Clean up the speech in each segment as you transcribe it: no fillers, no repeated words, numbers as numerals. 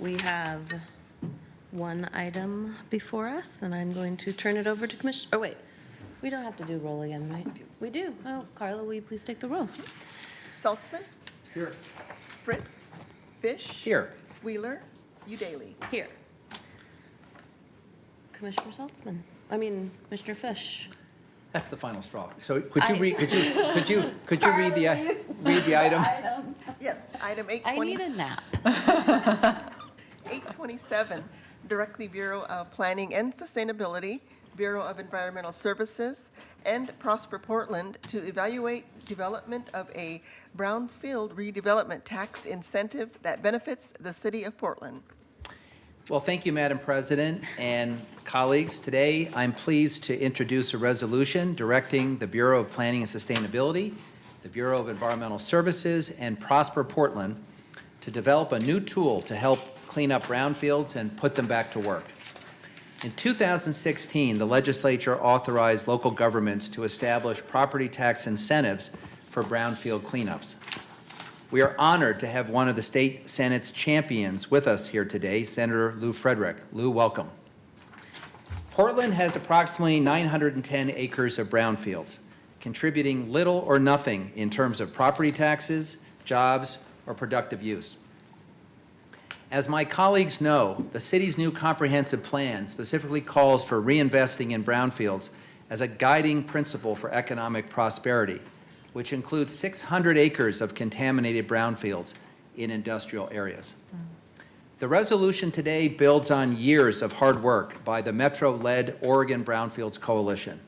We have one item before us, and I'm going to turn it over to Commissioner, oh, wait, we don't have to do roll again, right? We do. Oh, Carla, will you please take the roll? Saltzman, Here. Fritz, Fish. Here. Wheeler, Udaly. Here. Commissioner Saltzman, Commissioner Fish. That's the final straw. So could you I- read, could you read the item? Yes, item I need a nap. 827, direct the Bureau of Planning and Sustainability, Bureau of Environmental Services, and Prosper Portland to evaluate development of a brownfield redevelopment tax incentive that benefits the city of Portland. Well, thank you, Madam President and colleagues. Today, I'm pleased to introduce a resolution directing the Bureau of Planning and Sustainability, the Bureau of Environmental Services, and Prosper Portland to develop a new tool to help clean up brownfields and put them back to work. In 2016, the legislature authorized local governments to establish property tax incentives for brownfield cleanups. We are honored to have one of the state Senate's champions with us here today, Senator Lou Frederick. Lou, welcome. Portland has approximately 910 acres of brownfields, contributing little or nothing in terms of property taxes, jobs, or productive use. As my colleagues know, the city's new comprehensive plan specifically calls for reinvesting in brownfields as a guiding principle for economic prosperity, which includes 600 acres of contaminated brownfields in industrial areas. The resolution today builds on years of hard work by the Metro-led Oregon Brownfields Coalition,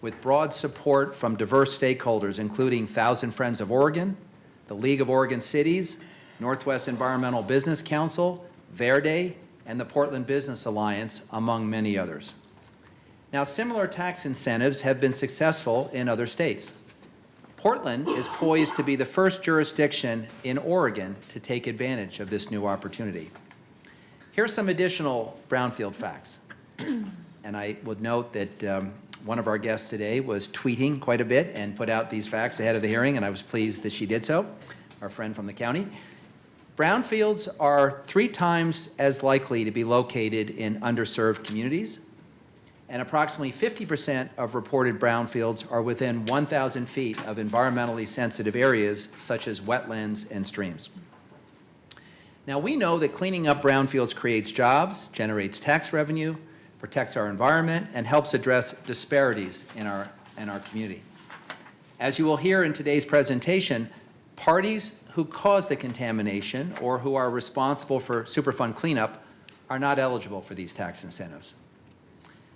with broad support from diverse stakeholders, including Thousand Friends of Oregon, the League of Oregon Cities, Northwest Environmental Business Council, Verde, and the Portland Business Alliance, among many others. Now, similar tax incentives have been successful in other states. Portland is poised to be the first jurisdiction in Oregon to take advantage of this new opportunity. Here's some additional brownfield facts. And I would note that one of our guests today was tweeting quite a bit and put out these facts ahead of the hearing, and I was pleased that she did so, our friend from the county. Brownfields are 3 times as likely to be located in underserved communities, and approximately 50% of reported brownfields are within 1,000 feet of environmentally sensitive areas such as wetlands and streams. Now, we know that cleaning up brownfields creates jobs, generates tax revenue, protects our environment, and helps address disparities in our community. As you will hear in today's presentation, parties who cause the contamination or who are responsible for Superfund cleanup are not eligible for these tax incentives.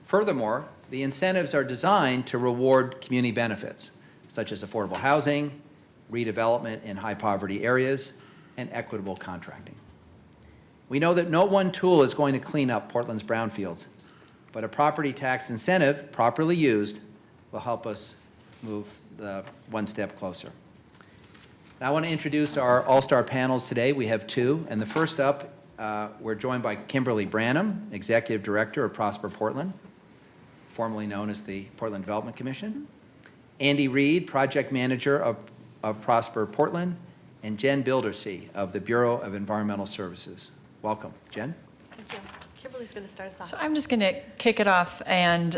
Furthermore, the incentives are designed to reward community benefits, such as affordable housing, redevelopment in high-poverty areas, and equitable contracting. We know that no one tool is going to clean up Portland's brownfields, but a property tax incentive, properly used, will help us move one step closer. Now, I want to introduce our all-star panels today. We have 2, and the first up, we're joined by Kimberly Branham, Executive Director of Prosper Portland, formerly known as the Portland Development Commission, Andy Reed, Project Manager of Prosper Portland, and Jen Bildersee of the Bureau of Environmental Services. Welcome, Jen. Thank you. Kimberly's going to start us off. So I'm just going to kick it off and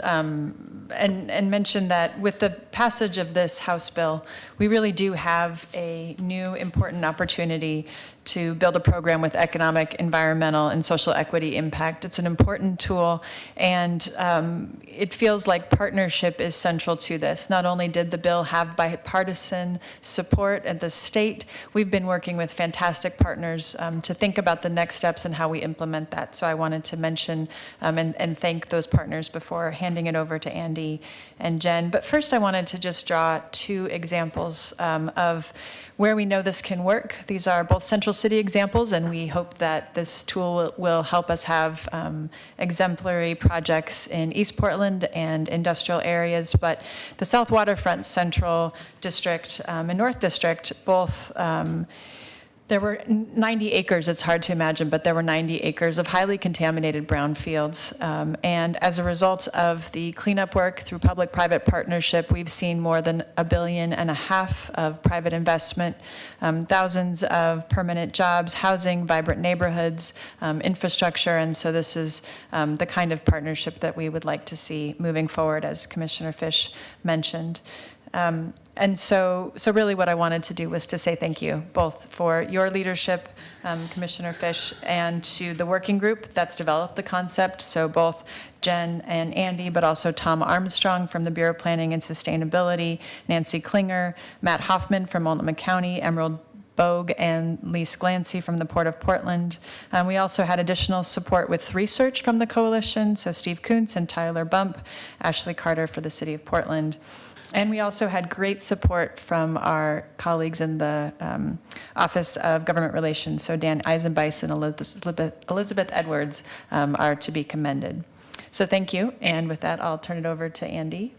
mention that with the passage of this House bill, we really do have a new important opportunity to build a program with economic, environmental, and social equity impact. It's an important tool, and it feels like partnership is central to this. Not only did the bill have bipartisan support at the state, we've been working with fantastic partners to think about the next steps and how we implement that. So I wanted to mention and thank those partners before handing it over to Andy and Jen. But first, I wanted to just draw 2 examples of where we know this can work. These are both Central City examples, and we hope that this tool will help us have exemplary projects in East Portland and industrial areas. But the South Waterfront Central District and North District both There were 90 acres, it's hard to imagine, but there were 90 acres of highly contaminated brownfields. And as a result of the cleanup work through public-private partnership, we've seen more than $1.5 billion of private investment, thousands of permanent jobs, housing, vibrant neighborhoods, infrastructure. And so this is the kind of partnership that we would like to see moving forward, as Commissioner Fish mentioned. And so really what I wanted to do was to say thank you, both for your leadership, Commissioner Fish, and to the working group that's developed the concept, so both Jen and Andy, but also Tom Armstrong from the Bureau of Planning and Sustainability, Nancy Klinger, Matt Hoffman from Multnomah County, Emerald Bogue and Lise Glancy from the Port of Portland. We also had additional support with research from the coalition, so Steve Kuntz and Tyler Bump, Ashley Carter for the City of Portland. And we also had great support from our colleagues in the Office of Government Relations. So Dan Eisenbeis and Elizabeth Edwards are to be commended. So thank you. And with that, I'll turn it over to Andy.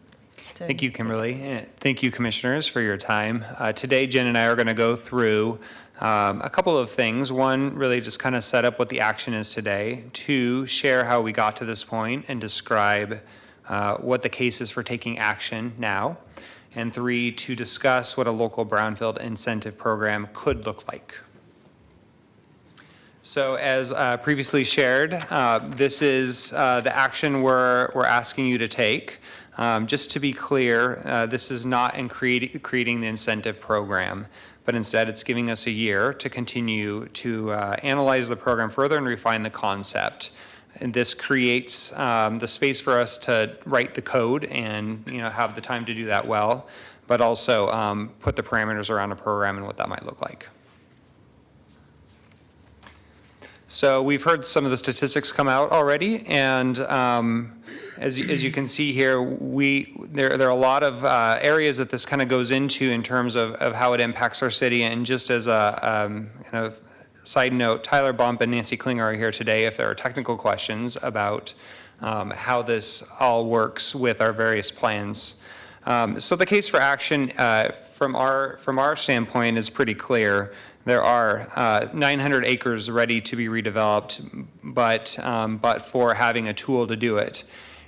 Thank you, Kimberly. And thank you, commissioners, for your time. Today, Jen and I are going to go through a couple of things. One, really just kind of set up what the action is today. Two, share how we got to this point and describe what the case is for taking action now. And three, to discuss what a local brownfield incentive program could look like. So as previously shared, this is the action we're asking you to take. Just to be clear, this is not in creating the incentive program, but instead it's giving us a year to continue to analyze the program further and refine the concept. And this creates the space for us to write the code and have the time to do that well, but also put the parameters around a program and what that might look like. So we've heard some of the statistics come out already, and as you can see here, there are a lot of areas that this kind of goes into in terms of how it impacts our city. And just as a kind of side note, Tyler Bump and Nancy Klinger are here today if there are technical questions about how this all works with our various plans. So the case for action from our standpoint is pretty clear. There are 900 acres ready to be redeveloped, but for having a tool to do it.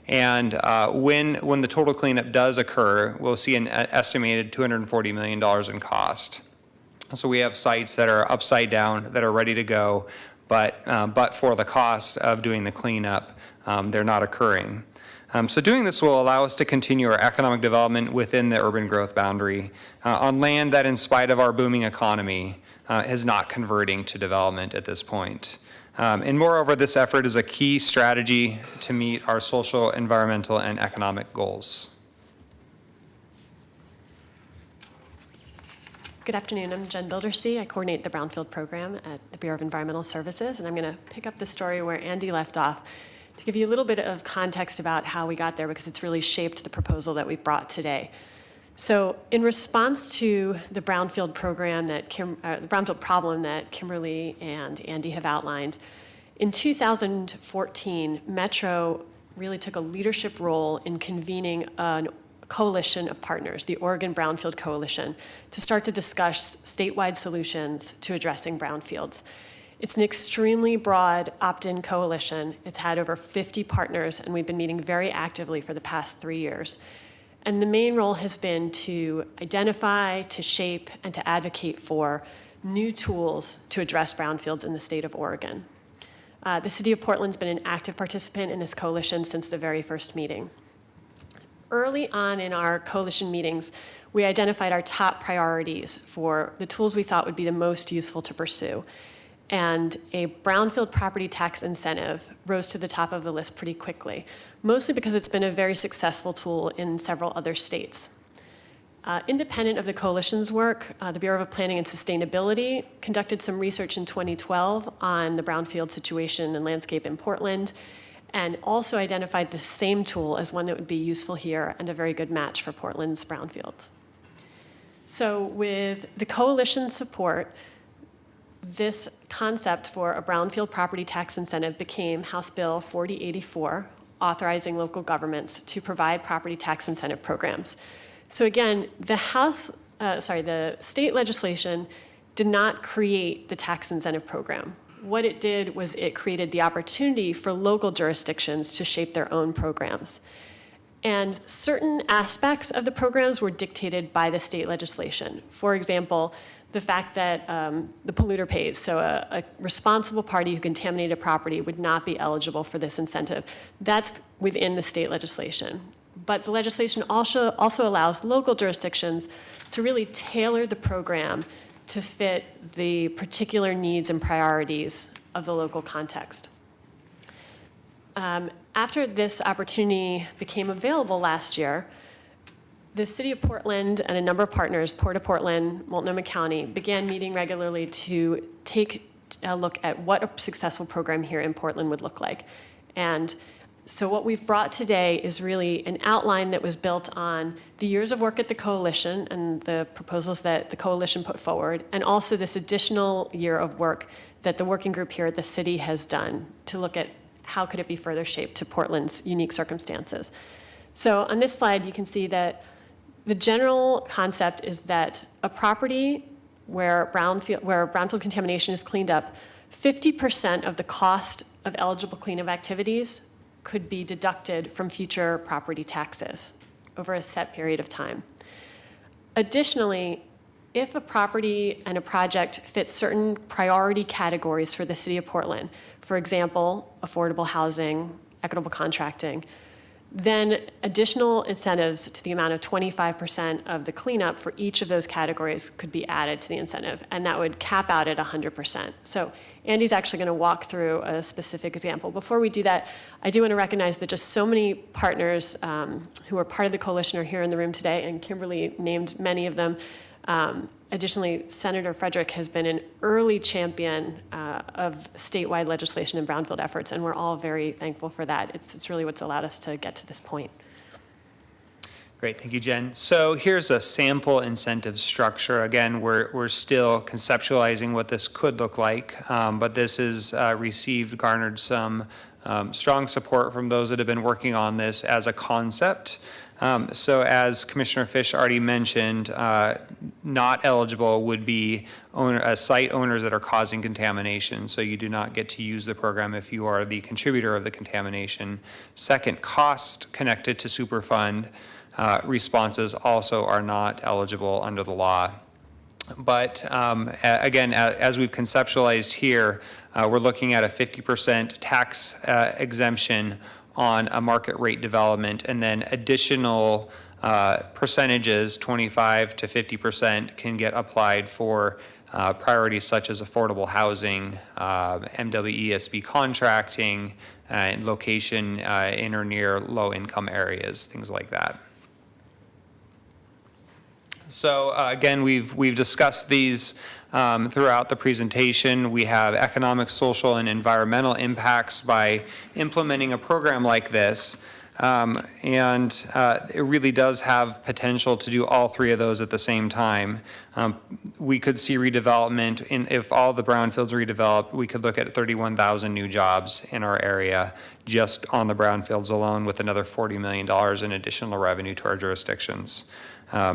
And when the total cleanup does occur, we'll see an estimated $240 million in cost. So we have sites that are upside down that are ready to go, but for the cost of doing the cleanup, they're not occurring. So doing this will allow us to continue our economic development within the urban growth boundary on land that, in spite of our booming economy, is not converting to development at this point. And moreover, this effort is a key strategy to meet our social, environmental, and economic goals. Good afternoon. I'm Jen Bildersee. I coordinate the Brownfield program at the Bureau of Environmental Services, and I'm going to pick up the story where Andy left off to give you a little bit of context about how we got there, because it's really shaped the proposal that we brought today. So in response to the Brownfield program the Brownfield problem that Kimberly and Andy have outlined, in 2014, Metro really took a leadership role in convening a coalition of partners, the Oregon Brownfield Coalition, to start to discuss statewide solutions to addressing brownfields. It's an extremely broad opt-in coalition. It's had over 50 partners, and we've been meeting very actively for the past 3 years. And the main role has been to identify, to shape, and to advocate for new tools to address brownfields in the state of Oregon. The City of Portland's been an active participant in this coalition since the very first meeting. Early on in our coalition meetings, we identified our top priorities for the tools we thought would be the most useful to pursue. And a brownfield property tax incentive rose to the top of the list pretty quickly, mostly because it's been a very successful tool in several other states. Independent of the coalition's work, the Bureau of Planning and Sustainability conducted some research in 2012 on the brownfield situation and landscape in Portland, and also identified the same tool as one that would be useful here and a very good match for Portland's brownfields. So with the coalition's support, this concept for a brownfield property tax incentive became House Bill 4084, authorizing local governments to provide property tax incentive programs. So again, the state legislation did not create the tax incentive program. What it did was it created the opportunity for local jurisdictions to shape their own programs. And certain aspects of the programs were dictated by the state legislation. For example, the fact that the polluter pays, so a responsible party who contaminated a property would not be eligible for this incentive. That's within the state legislation. But the legislation also allows local jurisdictions to really tailor the program to fit the particular needs and priorities of the local context. After this opportunity became available last year, the City of Portland and a number of partners, Port of Portland, Multnomah County, began meeting regularly to take a look at what a successful program here in Portland would look like. And so what we've brought today is really an outline that was built on the years of work at the coalition and the proposals that the coalition put forward, and also this additional year of work that the working group here at the city has done to look at how could it be further shaped to Portland's unique circumstances. So on this slide, you can see that the general concept is that a property where brownfield contamination is cleaned up, 50% of the cost of eligible cleanup activities could be deducted from future property taxes over a set period of time. Additionally, if a property and a project fits certain priority categories for the City of Portland, for example, affordable housing, equitable contracting, then additional incentives to the amount of 25% of the cleanup for each of those categories could be added to the incentive, and that would cap out at 100%. So Andy's actually going to walk through a specific example. Before we do that, I do want to recognize that just so many partners who are part of the coalition are here in the room today, and Kimberly named many of them. Additionally, Senator Frederick has been an early champion of statewide legislation and brownfield efforts, and we're all very thankful for that. It's really what's allowed us to get to this point. Great, thank you, Jen. So here's a sample incentive structure. Again, we're still conceptualizing what this could look like, but this has garnered some strong support from those that have been working on this as a concept. So as Commissioner Fish already mentioned, not eligible would be site owners that are causing contamination. So you do not get to use the program if you are the contributor of the contamination. Second, cost connected to Superfund responses also are not eligible under the law. But again, as we've conceptualized here, we're looking at a 50% tax exemption on a market rate development, and then additional percentages, 25 to 50%, can get applied for priorities such as affordable housing, MWESB contracting, and location in or near low-income areas, things like that. So again, we've discussed these throughout the presentation. We have economic, social, and environmental impacts by implementing a program like this. And it really does have potential to do all three of those at the same time. We could see redevelopment, if all the brownfields are redeveloped, we could look at 31,000 new jobs in our area just on the brownfields alone, with another $40 million in additional revenue to our jurisdictions.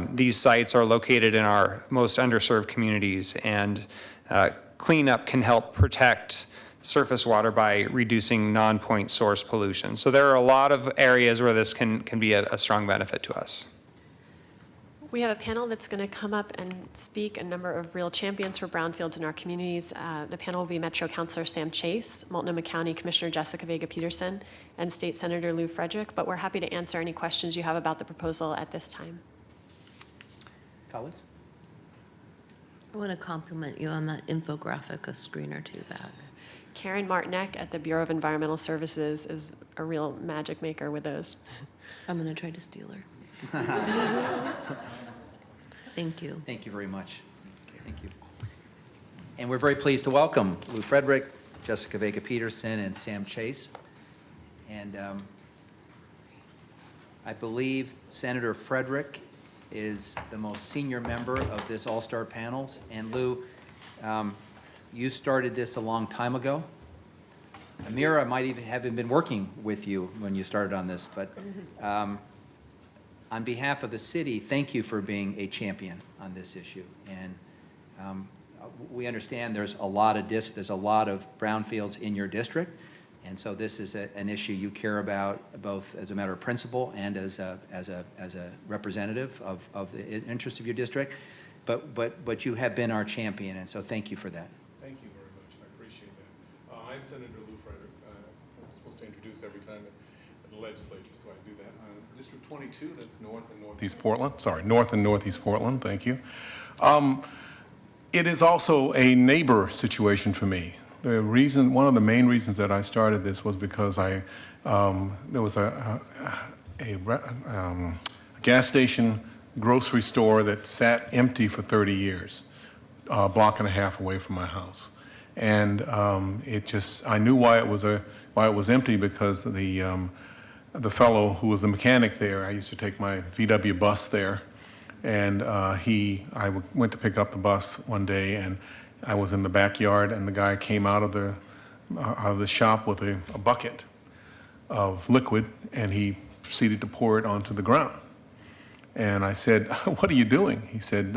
These sites are located in our most underserved communities, and cleanup can help protect surface water by reducing non-point source pollution. So there are a lot of areas where this can be a strong benefit to us. We have a panel that's going to come up and speak, a number of real champions for brownfields in our communities. The panel will be Metro Councilor Sam Chase, Multnomah County Commissioner Jessica Vega Peterson, and State Senator Lou Frederick, but we're happy to answer any questions you have about the proposal at this time. Colleagues? I want to compliment you on that infographic a screen or two back. Karen Martinek at the Bureau of Environmental Services is a real magic maker with those. I'm going to try to steal her. Thank you. Thank you very much. Thank you. And we're very pleased to welcome Lou Frederick, Jessica Vega Peterson, and Sam Chase. And I believe Senator Frederick is the most senior member of this all-star panels. And Lou, you started this a long time ago. Amira might even have been working with you when you started on this, but on behalf of the city, thank you for being a champion on this issue. And we understand there's a lot of brownfields in your district, and so this is an issue you care about both as a matter of principle and as a representative of the interests of your district. But you have been our champion, and so thank you for that. Thank you very much. I appreciate that. I'm Senator Lou Frederick. I'm supposed to introduce every time at the legislature, so I do that. District 22, that's north and northeast Portland. Sorry, north and northeast Portland. Thank you. It is also a neighbor situation for me. One of the main reasons that I started this was because there was a gas station grocery store that sat empty for 30 years, a block and a half away from my house. And I knew why it was empty, because the fellow who was the mechanic there, I used to take my VW bus there, and I went to pick up the bus one day, and I was in the backyard, and the guy came out of the shop with a bucket of liquid, and he proceeded to pour it onto the ground. And I said, "What are you doing?" He said,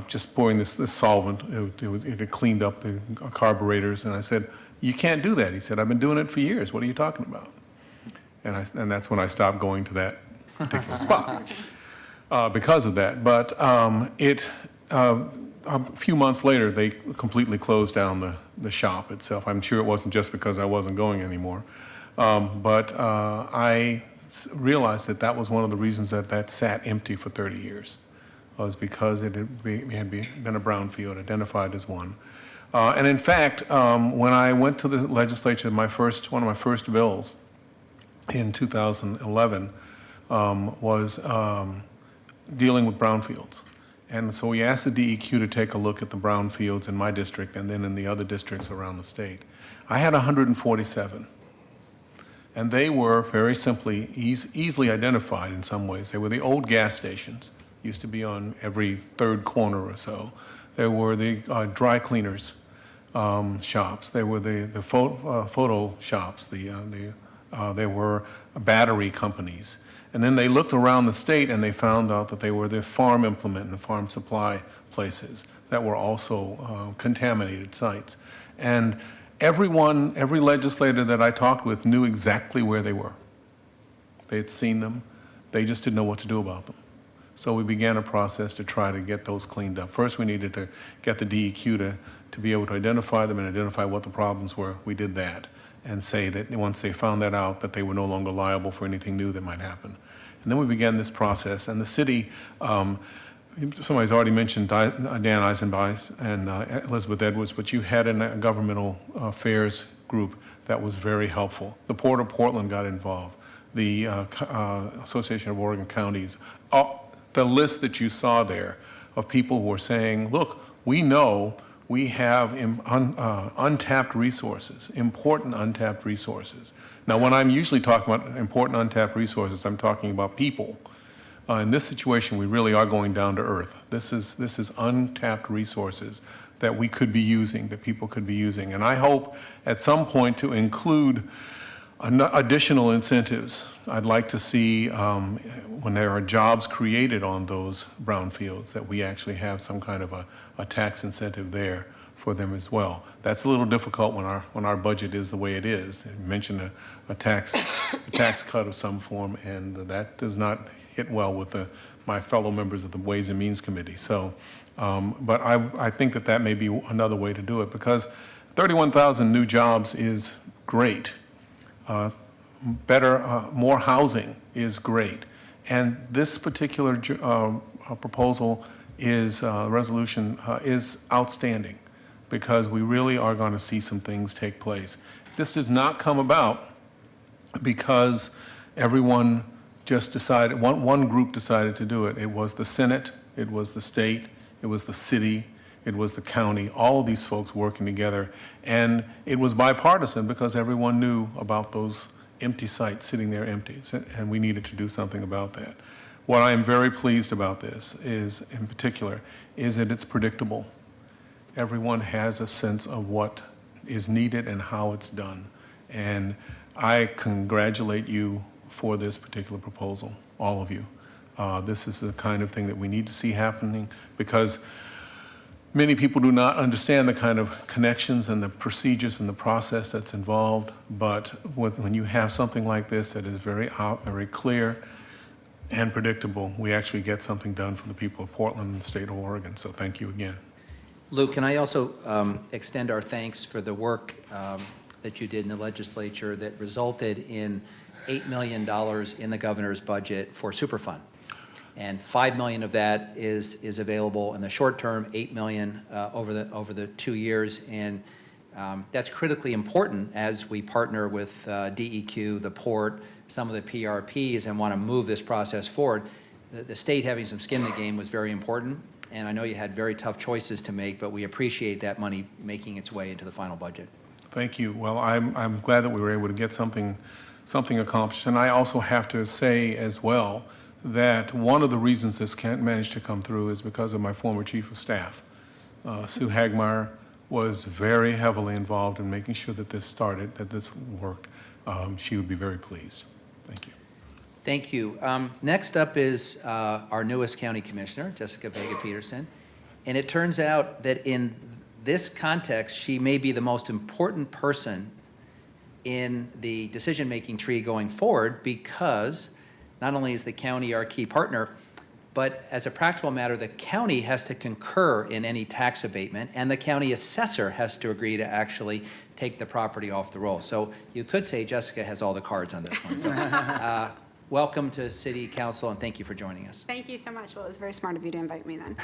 "Just pouring this solvent. It had cleaned up the carburetors." And I said, "You can't do that." He said, "I've been doing it for years. What are you talking about?" And that's when I stopped going to that particular spot because of that. But a few months later, they completely closed down the shop itself. I'm sure it wasn't just because I wasn't going anymore. But I realized that was one of the reasons that sat empty for 30 years, was because it had been a brownfield, identified as one. And in fact, when I went to the legislature, one of my first bills in 2011 was dealing with brownfields. And so we asked the DEQ to take a look at the brownfields in my district and then in the other districts around the state. I had 147. And they were very simply easily identified in some ways. They were the old gas stations, used to be on every third corner or so. There were the dry cleaners shops. There were the photo shops. There were battery companies. And then they looked around the state and they found out that they were the farm implement and farm supply places that were also contaminated sites. And every legislator that I talked with knew exactly where they were. They had seen them. They just didn't know what to do about them. So we began a process to try to get those cleaned up. First, we needed to get the DEQ to be able to identify them and identify what the problems were. We did that and say that once they found that out, that they were no longer liable for anything new that might happen. And then we began this process. And the city, somebody's already mentioned Dan Eisenbeis and Elizabeth Edwards, but you had a governmental affairs group that was very helpful. The Port of Portland got involved. The Association of Oregon Counties. The list that you saw there of people who were saying, look, we know we have untapped resources, important untapped resources. Now, when I'm usually talking about important untapped resources, I'm talking about people. In this situation, we really are going down to earth. This is untapped resources that we could be using, that people could be using. And I hope at some point to include additional incentives. I'd like to see when there are jobs created on those brownfields that we actually have some kind of a tax incentive there for them as well. That's a little difficult when our budget is the way it is. You mentioned a tax cut of some form, and that does not hit well with my fellow members of the Ways and Means Committee. So, but I think that may be another way to do it, because 31,000 new jobs is great. More housing is great. And this particular proposal resolution is outstanding, because we really are going to see some things take place. This does not come about because everyone just decided, one group decided to do it. It was the Senate, it was the state, it was the city, it was the county, all of these folks working together. And it was bipartisan because everyone knew about those empty sites sitting there empty, and we needed to do something about that. What I am very pleased about this is, in particular, is that it's predictable. Everyone has a sense of what is needed and how it's done. And I congratulate you for this particular proposal, all of you. This is the kind of thing that we need to see happening, because Many people do not understand the kind of connections and the procedures and the process that's involved, but when you have something like this that is very clear and predictable, we actually get something done for the people of Portland and the state of Oregon. So thank you again. Lou, can I also extend our thanks for the work that you did in the legislature that resulted in $8 million in the governor's budget for Superfund. And $5 million of that is available in the short term, $8 million over the 2 years. And that's critically important as we partner with DEQ, the port, some of the PRPs, and want to move this process forward. The state having some skin in the game was very important. And I know you had very tough choices to make, but we appreciate that money making its way into the final budget. Thank you. Well, I'm glad that we were able to get something accomplished. And I also have to say as well that one of the reasons this can't manage to come through is because of my former chief of staff. Sue Hagmeyer was very heavily involved in making sure that this started, that this worked. She would be very pleased. Thank you. Thank you. Next up is our newest county commissioner, Jessica Vega Peterson. And it turns out that in this context, she may be the most important person in the decision-making tree going forward, because not only is the county our key partner, but as a practical matter, the county has to concur in any tax abatement, and the county assessor has to agree to actually take the property off the roll. So you could say Jessica has all the cards on this one. So, welcome to City Council, and thank you for joining us. Thank you so much. Well, it was very smart of you to invite me then.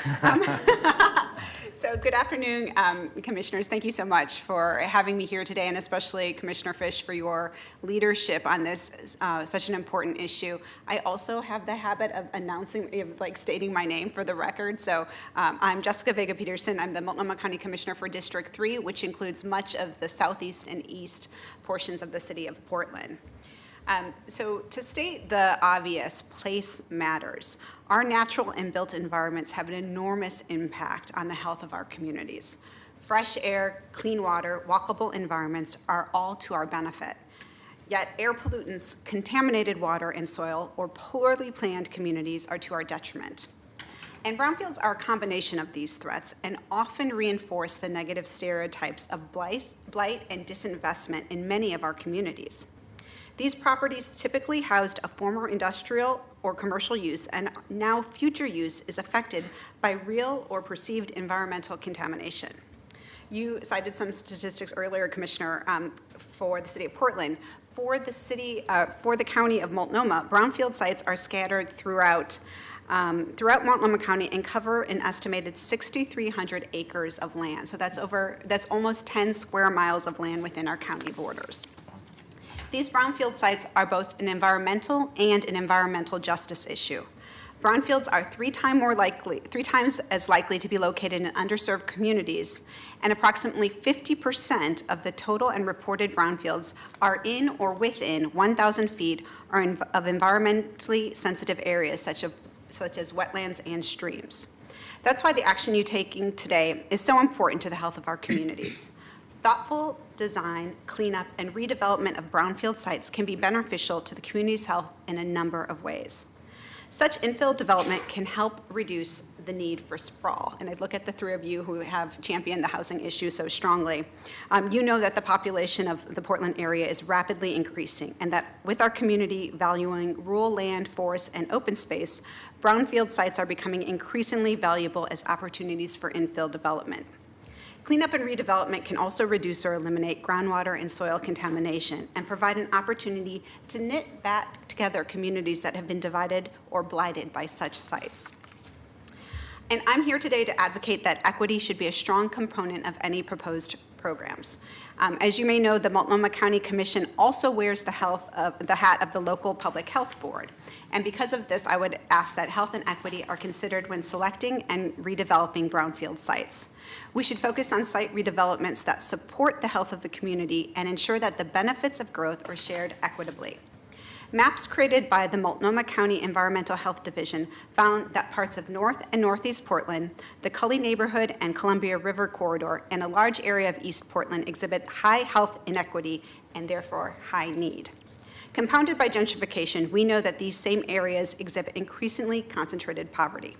So good afternoon, commissioners. Thank you so much for having me here today, and especially Commissioner Fish for your leadership on this such an important issue. I also have the habit of stating my name for the record. So I'm Jessica Vega Peterson. I'm the Multnomah County Commissioner for District 3, which includes much of the southeast and east portions of the city of Portland. So to state the obvious, place matters. Our natural and built environments have an enormous impact on the health of our communities. Fresh air, clean water, walkable environments are all to our benefit. Yet air pollutants, contaminated water and soil, or poorly planned communities are to our detriment. And brownfields are a combination of these threats and often reinforce the negative stereotypes of blight and disinvestment in many of our communities. These properties typically housed a former industrial or commercial use, and now future use is affected by real or perceived environmental contamination. You cited some statistics earlier, Commissioner, for the city of Portland. For the county of Multnomah, brownfield sites are scattered throughout Multnomah County and cover an estimated 6,300 acres of land. So that's almost 10 square miles of land within our county borders. These brownfield sites are both an environmental and an environmental justice issue. Brownfields are three times as likely to be located in underserved communities, and approximately 50% of the total and reported brownfields are in or within 1,000 feet of environmentally sensitive areas such as wetlands and streams. That's why the action you're taking today is so important to the health of our communities. Thoughtful design, cleanup, and redevelopment of brownfield sites can be beneficial to the community's health in a number of ways. Such infill development can help reduce the need for sprawl. And I look at the three of you who have championed the housing issue so strongly. You know that the population of the Portland area is rapidly increasing, and that with our community valuing rural land, forest, and open space, brownfield sites are becoming increasingly valuable as opportunities for infill development. Cleanup and redevelopment can also reduce or eliminate groundwater and soil contamination and provide an opportunity to knit back together communities that have been divided or blighted by such sites. And I'm here today to advocate that equity should be a strong component of any proposed programs. As you may know, the Multnomah County Commission also wears the hat of the local public health board. And because of this, I would ask that health and equity are considered when selecting and redeveloping brownfield sites. We should focus on site redevelopments that support the health of the community and ensure that the benefits of growth are shared equitably. Maps created by the Multnomah County Environmental Health Division found that parts of North and Northeast Portland, the Cully neighborhood and Columbia River corridor, and a large area of East Portland exhibit high health inequity and therefore high need. Compounded by gentrification, we know that these same areas exhibit increasingly concentrated poverty.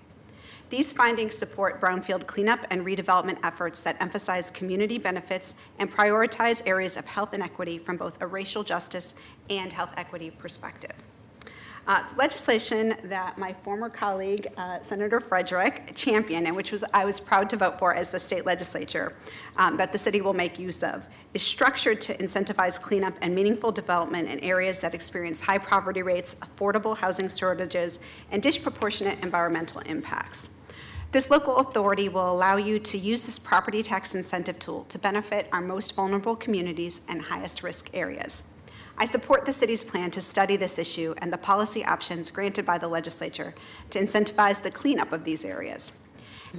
These findings support brownfield cleanup and redevelopment efforts that emphasize community benefits and prioritize areas of health and equity from both a racial justice and health equity perspective. Legislation that my former colleague, Senator Frederick, championed, and which I was proud to vote for as the state legislature, that the city will make use of, is structured to incentivize cleanup and meaningful development in areas that experience high poverty rates, affordable housing shortages, and disproportionate environmental impacts. This local authority will allow you to use this property tax incentive tool to benefit our most vulnerable communities and highest risk areas. I support the city's plan to study this issue and the policy options granted by the legislature to incentivize the cleanup of these areas.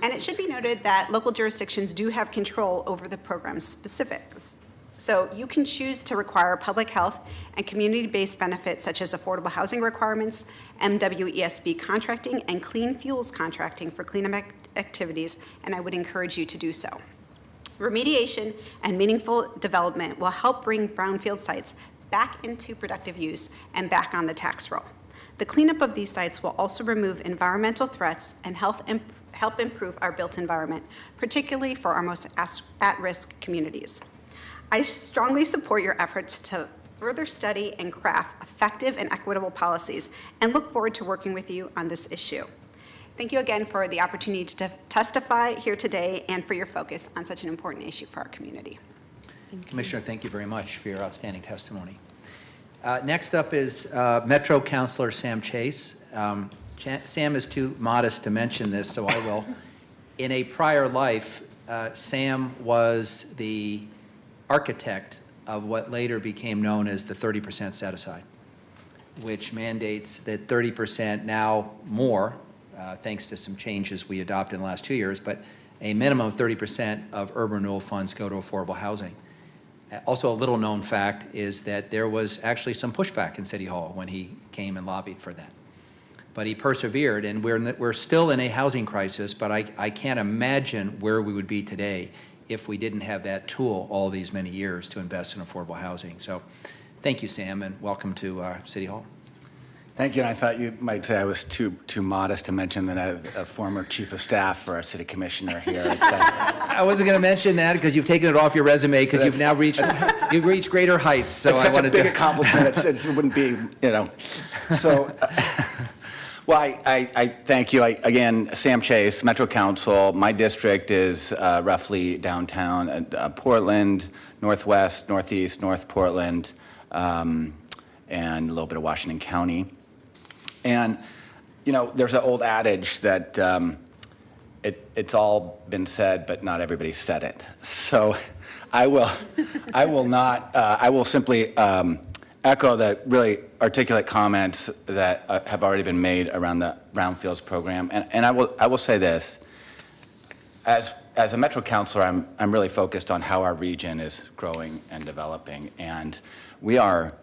And it should be noted that local jurisdictions do have control over the program's specifics. So you can choose to require public health and community-based benefits such as affordable housing requirements, MWESB contracting, and clean fuels contracting for cleanup activities, and I would encourage you to do so. Remediation and meaningful development will help bring brownfield sites back into productive use and back on the tax roll. The cleanup of these sites will also remove environmental threats and help improve our built environment, particularly for our most at-risk communities. I strongly support your efforts to further study and craft effective and equitable policies and look forward to working with you on this issue. Thank you again for the opportunity to testify here today and for your focus on such an important issue for our community. Commissioner, thank you very much for your outstanding testimony. Next up is Metro Councilor Sam Chase. Sam is too modest to mention this, so I will. In a prior life, Sam was the architect of what later became known as the 30% set-aside, which mandates that 30%, now more, thanks to some changes we adopted in the last 2 years, but a minimum of 30% of urban renewal funds go to affordable housing. Also, a little-known fact is that there was actually some pushback in City Hall when he came and lobbied for that. But he persevered, and we're still in a housing crisis, but I can't imagine where we would be today if we didn't have that tool all these many years to invest in affordable housing. So thank you, Sam, and welcome to City Hall. Thank you, and I thought you might say I was too modest to mention that I have a former chief of staff for our city commissioner here. I wasn't going to mention that because you've taken it off your resume because you've now reached greater heights. So it's I such a wanted big to accomplishment. It wouldn't be, you know. So, well, I thank you. Again, Sam Chase, Metro Council. My district is roughly downtown Portland, northwest, northeast, North Portland, and a little bit of Washington County. And, you know, there's an old adage that it's all been said, but not everybody said it. So I will simply echo the really articulate comments that have already been made around the Brownfields program. And I will say this, as a Metro Councilor, I'm really focused on how our region is growing and developing. And we are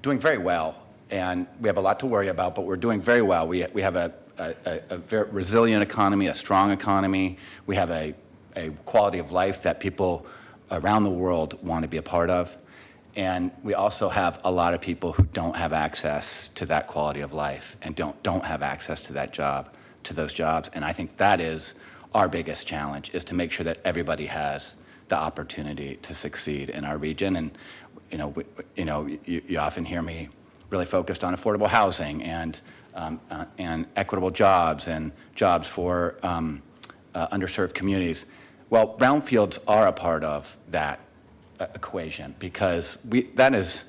doing very well. And we have a lot to worry about, but we're doing very well. We have a very resilient economy, a strong economy. We have a quality of life that people around the world want to be a part of. And we also have a lot of people who don't have access to that quality of life and don't have access to those jobs. And I think that is our biggest challenge, is to make sure that everybody has the opportunity to succeed in our region. And you often hear me really focused on affordable housing and equitable jobs and jobs for underserved communities. Well, brownfields are a part of that equation, because that is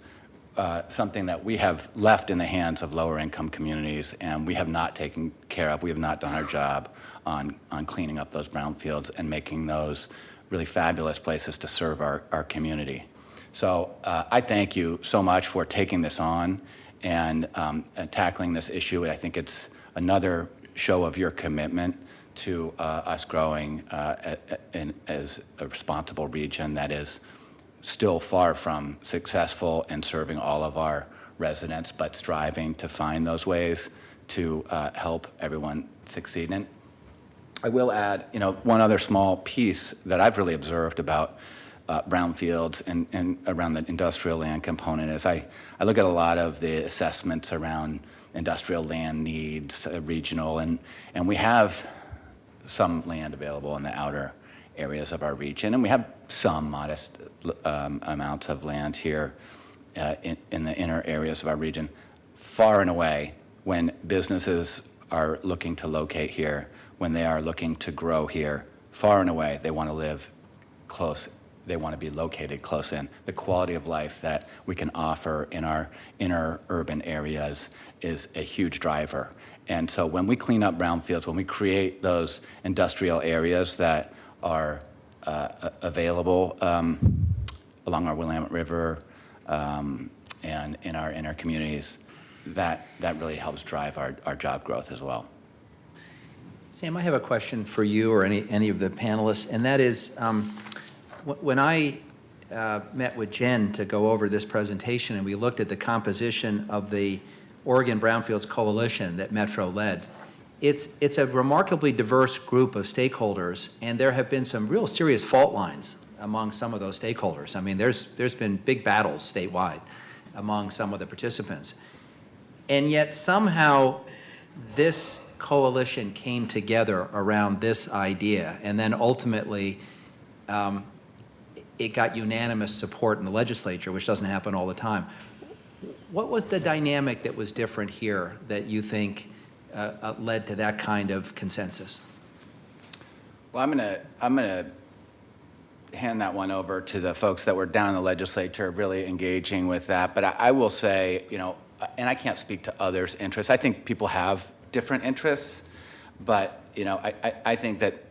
something that we have left in the hands of lower income communities, and we have not taken care of. We have not done our job on cleaning up those brownfields and making those really fabulous places to serve our community. So I thank you so much for taking this on and tackling this issue. I think it's another show of your commitment to us growing as a responsible region that is still far from successful in serving all of our residents, but striving to find those ways to help everyone succeed. And I will add, one other small piece that I've really observed about brownfields and around the industrial land component is I look at a lot of the assessments around industrial land needs, regional, and we have some land available in the outer areas of our region, and we have some modest amounts of land here in the inner areas of our region. Far and away, when businesses are looking to locate here, when they are looking to grow here, far and away, they want to live close. They want to be located close in. The quality of life that we can offer in our inner urban areas is a huge driver. And so when we clean up brownfields, when we create those industrial areas that are available along our Willamette River and in our inner communities, that really helps drive our job growth as well. Sam, I have a question for you or any of the panelists, and that is, when I met with Jen to go over this presentation and we looked at the composition of the Oregon Brownfields Coalition that Metro led, it's a remarkably diverse group of stakeholders, and there have been some real serious fault lines among some of those stakeholders. I mean, there's been big battles statewide among some of the participants. And yet somehow this coalition came together around this idea, and then ultimately it got unanimous support in the legislature, which doesn't happen all the time. What was the dynamic that was different here that you think led to that kind of consensus? Well, I'm gonna hand that one over to the folks that were down in the legislature really engaging with that. But I will say, you know, and I can't speak to others' interests. I think people have different interests, but, you know, I think that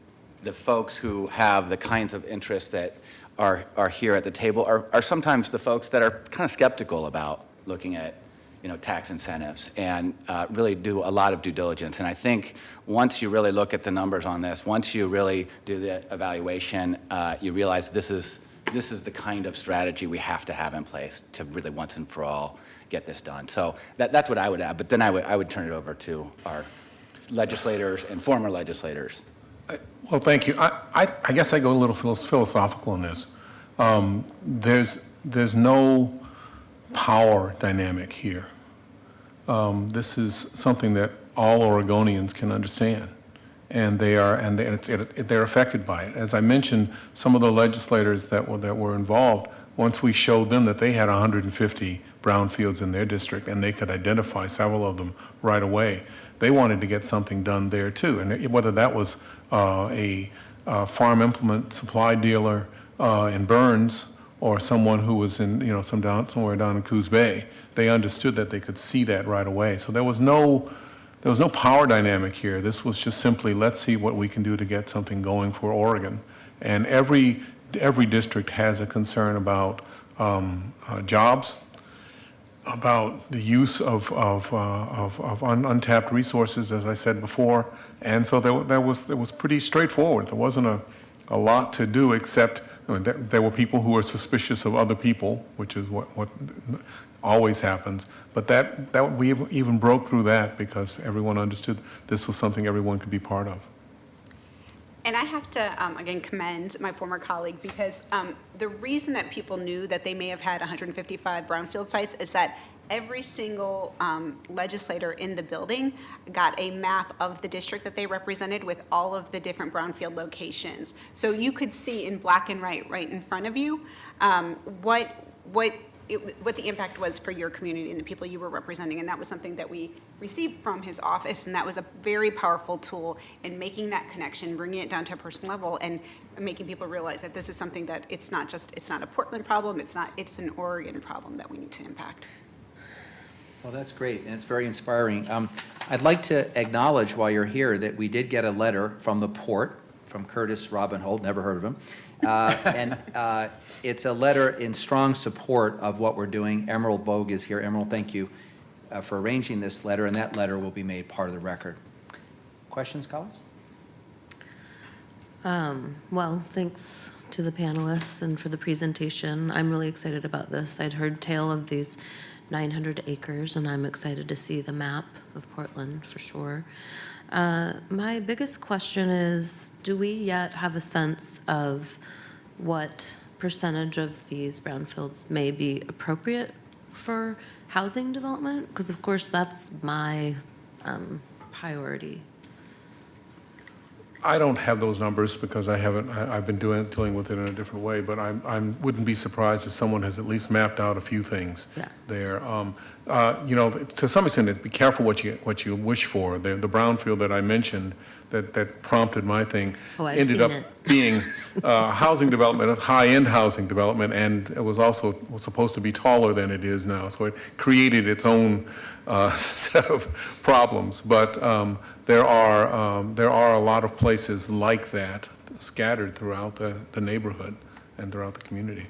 the folks who have the kinds of interests that are here at the table are sometimes the folks that are kind of skeptical about looking at, you know, tax incentives and really do a lot of due diligence. And I think once you really look at the numbers on this, once you really do the evaluation, you realize this is the kind of strategy we have to have in place to really once and for all get this done. So that's what I would add. But then I would turn it over to our legislators and former legislators. Well, thank you. I guess I go a little philosophical in this. There's no power dynamic here. This is something that all Oregonians can understand, and they're affected by it. As I mentioned, some of the legislators that were involved, once we showed them that they had 150 brownfields in their district and they could identify several of them right away, they wanted to get something done there too. And whether that was a farm implement supply dealer in Burns or someone who was in, you know, somewhere down in Coos Bay, they understood that they could see that right away. So there was no power dynamic here. This was just simply, let's see what we can do to get something going for Oregon. And every district has a concern about jobs, about the use of untapped resources, as I said before. And so that was pretty straightforward. There wasn't a lot to do except, I mean, there were people who were suspicious of other people, which is what always happens. But that we even broke through that because everyone understood this was something everyone could be part of. And I have to, again, commend my former colleague because the reason that people knew that they may have had 155 brownfield sites is that every single legislator in the building got a map of the district that they represented with all of the different brownfield locations. So you could see in black and white right in front of you what the impact was for your community and the people you were representing. And that was something that we received from his office, and that was a very powerful tool in making that connection, bringing it down to a personal level, and making people realize that this is something that it's not a Portland problem, it's an Oregon problem that we need to impact. Well, that's great, and it's very inspiring. I'd like to acknowledge while you're here that we did get a letter from the port, from Curtis Robinhold, never heard of him. And it's a letter in strong support of what we're doing. Emerald Bogue is here. Emerald, thank you for arranging this letter, and that letter will be made part of the record. Questions, colleagues? Well, thanks to the panelists and for the presentation. I'm really excited about this. I'd heard tale of these 900 acres, and I'm excited to see the map of Portland for sure. My biggest question is, do we yet have a sense of what percentage of these brownfields may be appropriate for housing development? Because of course, that's my priority. I don't have those numbers because I've been dealing with it in a different way, but I wouldn't be surprised if someone has at least mapped out a few things Yeah. there. To some extent, be careful what you wish for. The brownfield that I mentioned that prompted my thing Oh, I've ended seen up it. being housing development, high-end housing development, and it was supposed to be taller than it is now. So it created its own set of problems. But there are a lot of places like that scattered throughout the neighborhood and throughout the community.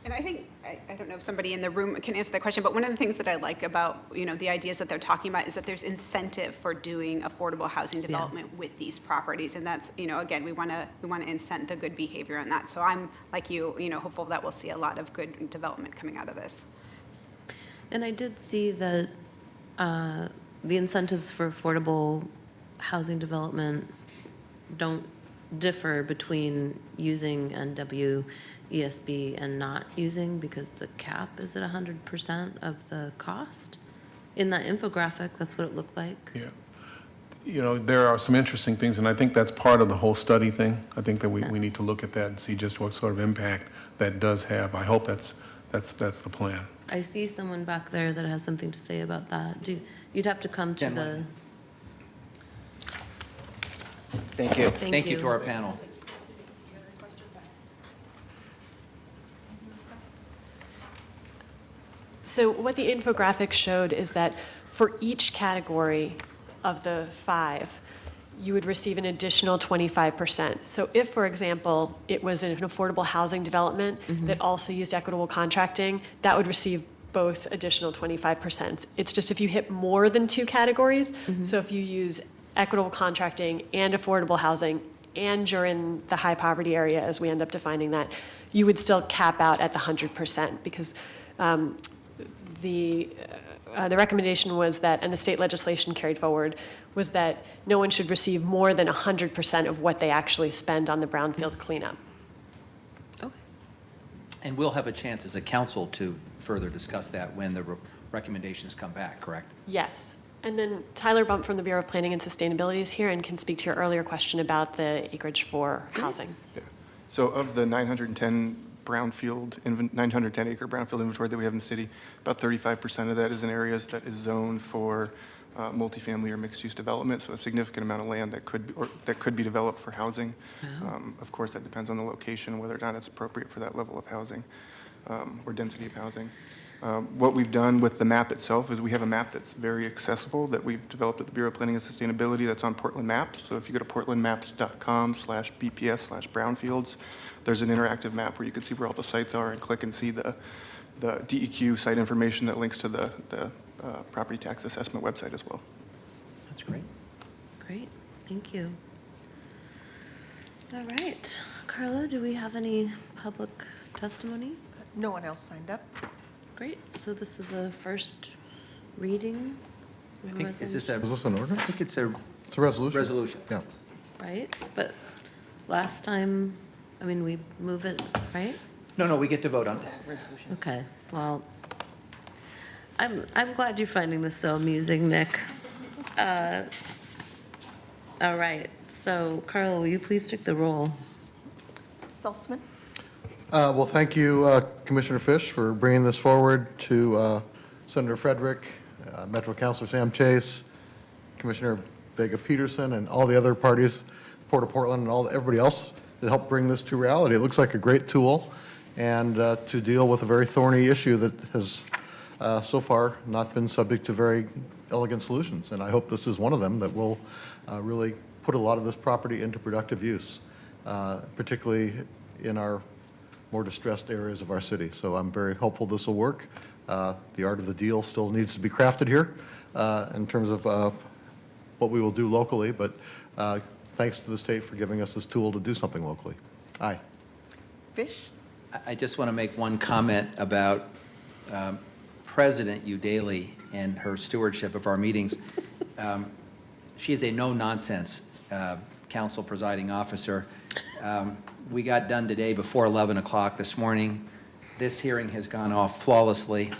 And I think, I don't know if somebody in the room can answer that question, but one of the things that I like about, the ideas that they're talking about is that there's incentive for doing affordable housing development with these properties. And that's, again, we want to incent the good behavior on that. So I'm, like you, hopeful that we'll see a lot of good development coming out of this. And I did see that the incentives for affordable housing development don't differ between using NWESB and not using, because the cap is at 100% of the cost. In that infographic, that's what it looked like. Yeah. There are some interesting things, and I think that's part of the whole study thing. I think that we need to look at that and see just what sort of impact that does have. I hope that's the plan. I see someone back there that has something to say about that. You'd have to come to Jen, the, Thank you. thank Thank you to our panel. So what the infographic showed is that for each category of the 5, you would receive an additional 25%. So if, for example, it was an affordable housing development that also used equitable contracting, that would receive both additional 25%. It's just if you hit more than 2 categories, so if you use equitable contracting and affordable housing, and you're in the high poverty area, as we end up defining that, you would still cap out at the 100%, because the recommendation was that, and the state legislation carried forward, was that no one should receive more than 100% of what they actually spend on the brownfield cleanup. And we'll have a chance as a council to further discuss that when the recommendations come back, correct? Yes. And then Tyler Bump from the Bureau of Planning and Sustainability is here and can speak to your earlier question about the acreage for housing. Yeah. So of the 910 acre brownfield inventory that we have in the city, about 35% of that is in areas that is zoned for multifamily or mixed-use development. So a significant amount of land that could be developed for housing. Of course, that depends on the location, whether or not it's appropriate for that level of housing or density of housing. What we've done with the map itself is we have a map that's very accessible that we've developed at the Bureau of Planning and Sustainability that's on Portland Maps. So if you go to portlandmaps.com/BPS/brownfields, there's an interactive map where you can see where all the sites are and click and see the DEQ site information that links to the property tax assessment website as well. That's great. great, thank you. All right, Carla, do we have any public testimony? No one else signed up. Great, so this is a first reading? I think, is this Is this an order? I think it's a It's a resolution. resolution. Yeah. Right, but last time, we move it, right? No, we get to vote on it. Okay, well, I'm glad you're finding this so amusing, Nick. All right, so Carla, will you please take the roll? Saltzman? Well, thank you, Commissioner Fish, for bringing this forward to Senator Frederick, Metro Councilor Sam Chase, Commissioner Vega Peterson, and all the other parties, Port of Portland, and everybody else that helped bring this to reality. It looks like a great tool, and to deal with a very thorny issue that has so far not been subject to very elegant solutions. And I hope this is one of them that will really put a lot of this property into productive use, particularly in our more distressed areas of our city. So I'm very hopeful this will work. The art of the deal still needs to be crafted here in terms of what we will do locally, but thanks to the state for giving us this tool to do something locally. Aye. Fish? I just want to make one comment about President Udaley and her stewardship of our meetings. She is a no-nonsense council presiding officer. We got done today before 11 o'clock this morning. This hearing has gone off flawlessly.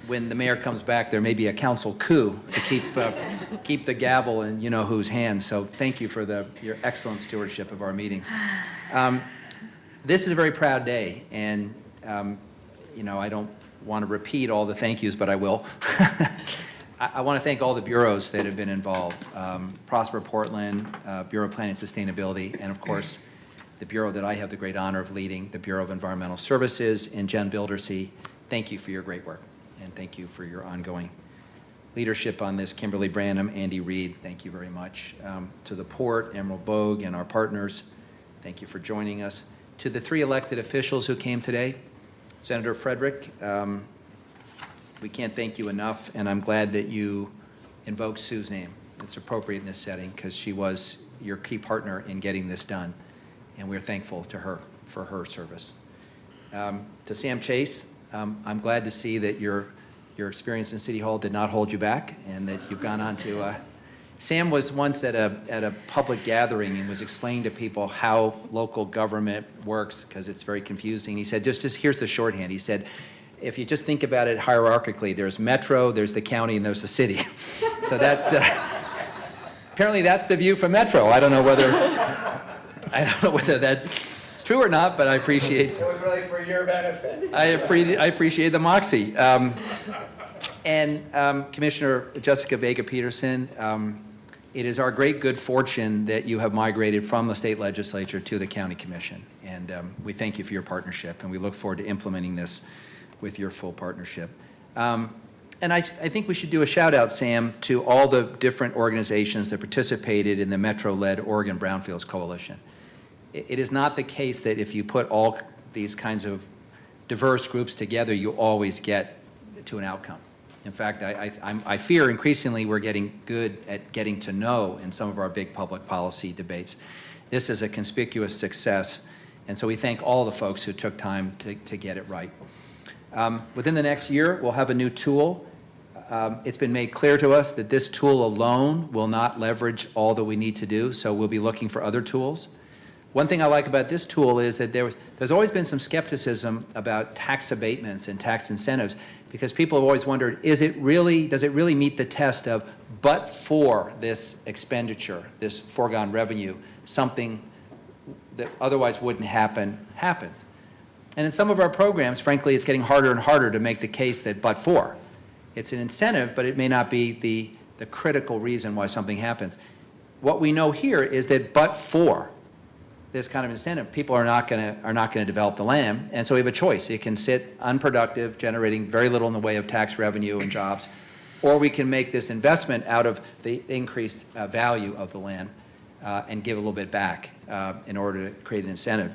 when the mayor comes back, there may be a council coup to keep the gavel in you-know-whose hands. So thank you for your excellent stewardship of our meetings. This is a very proud day, and, I don't want to repeat all the thank yous, but I will. I want to thank all the bureaus that have been involved. Prosper Portland, Bureau of Planning and Sustainability, and of course, the bureau that I have the great honor of leading, the Bureau of Environmental Services, and Jen Bildersee. Thank you for your great work, and thank you for your ongoing leadership on this. Kimberly Branham, Andy Reid, thank you very much. To the Port, Emerald Bogue, and our partners, thank you for joining us. To the 3 elected officials who came today, Senator Frederick, we can't thank you enough, and I'm glad that you invoked Sue's name. It's appropriate in this setting because she was your key partner in getting this done, and we're thankful to her for her service. To Sam Chase, I'm glad to see that your experience in City Hall did not hold you back, and that you've gone on to. Sam was once at a public gathering and was explaining to people how local government works because it's very confusing. He said, just here's the shorthand. He said, if you just think about it hierarchically, there's Metro, there's the county, and there's the city. So that's apparently that's the view from Metro. I don't know whether that's true or not, but I appreciate. It was really for your benefit. I appreciate the moxie. And Commissioner Jessica Vega Peterson, it is our great good fortune that you have migrated from the state legislature to the county commission. And we thank you for your partnership, and we look forward to implementing this with your full partnership. And I think we should do a shout out, Sam, to all the different organizations that participated in the Metro-led Oregon Brownfields Coalition. It is not the case that if you put all these kinds of diverse groups together, you always get to an outcome. In fact, I fear increasingly we're getting good at getting to know in some of our big public policy debates. This is a conspicuous success, and so we thank all the folks who took time to get it right. Within the next year, we'll have a new tool. It's been made clear to us that this tool alone will not leverage all that we need to do, so we'll be looking for other tools. One thing I like about this tool is that there's always been some skepticism about tax abatements and tax incentives because people have always wondered, does it really meet the test of, but for this expenditure, this foregone revenue, something that otherwise wouldn't happen happens. And in some of our programs, frankly, it's getting harder and harder to make the case that but for. It's an incentive, but it may not be the critical reason why something happens. What we know here is that but for this kind of incentive, people are not going to develop the land, and so we have a choice. It can sit unproductive, generating very little in the way of tax revenue and jobs, or we can make this investment out of the increased value of the land and give a little bit back in order to create an incentive.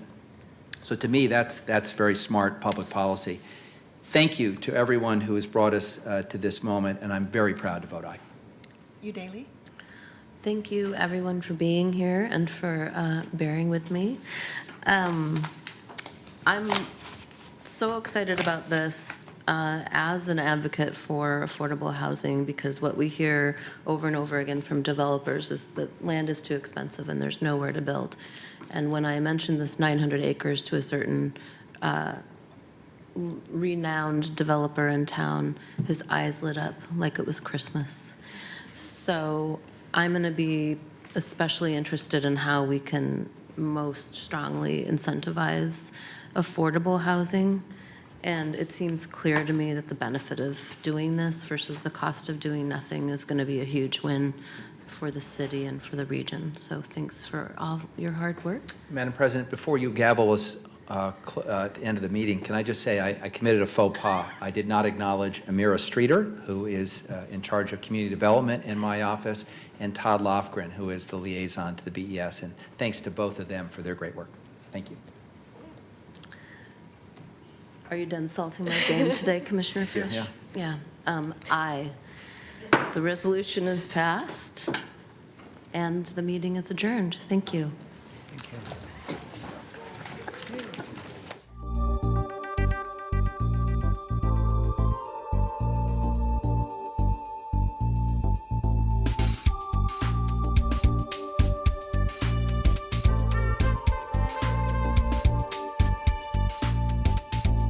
So to me, that's very smart public policy. Thank you to everyone who has brought us to this moment, and I'm very proud to vote aye. Udaley? Thank you, everyone, for being here and for bearing with me. I'm so excited about this as an advocate for affordable housing because what we hear over and over again from developers is that land is too expensive and there's nowhere to build. And when I mentioned this 900 acres to a certain renowned developer in town, his eyes lit up like it was Christmas. So I'm going to be especially interested in how we can most strongly incentivize affordable housing. And it seems clear to me that the benefit of doing this versus the cost of doing nothing is going to be a huge win for the city and for the region. So thanks for all your hard work. Madam President, before you gavel us at the end of the meeting, can I just say I committed a faux pas. I did not acknowledge Amira Streeter, who is in charge of community development in my office, and Todd Lofgren, who is the liaison to the BES. And thanks to both of them for their great work. Thank you. Are you done salting my game today, Commissioner Fish? Yeah. Yeah. Aye. The resolution is passed, and the meeting is adjourned. Thank you. Thank you.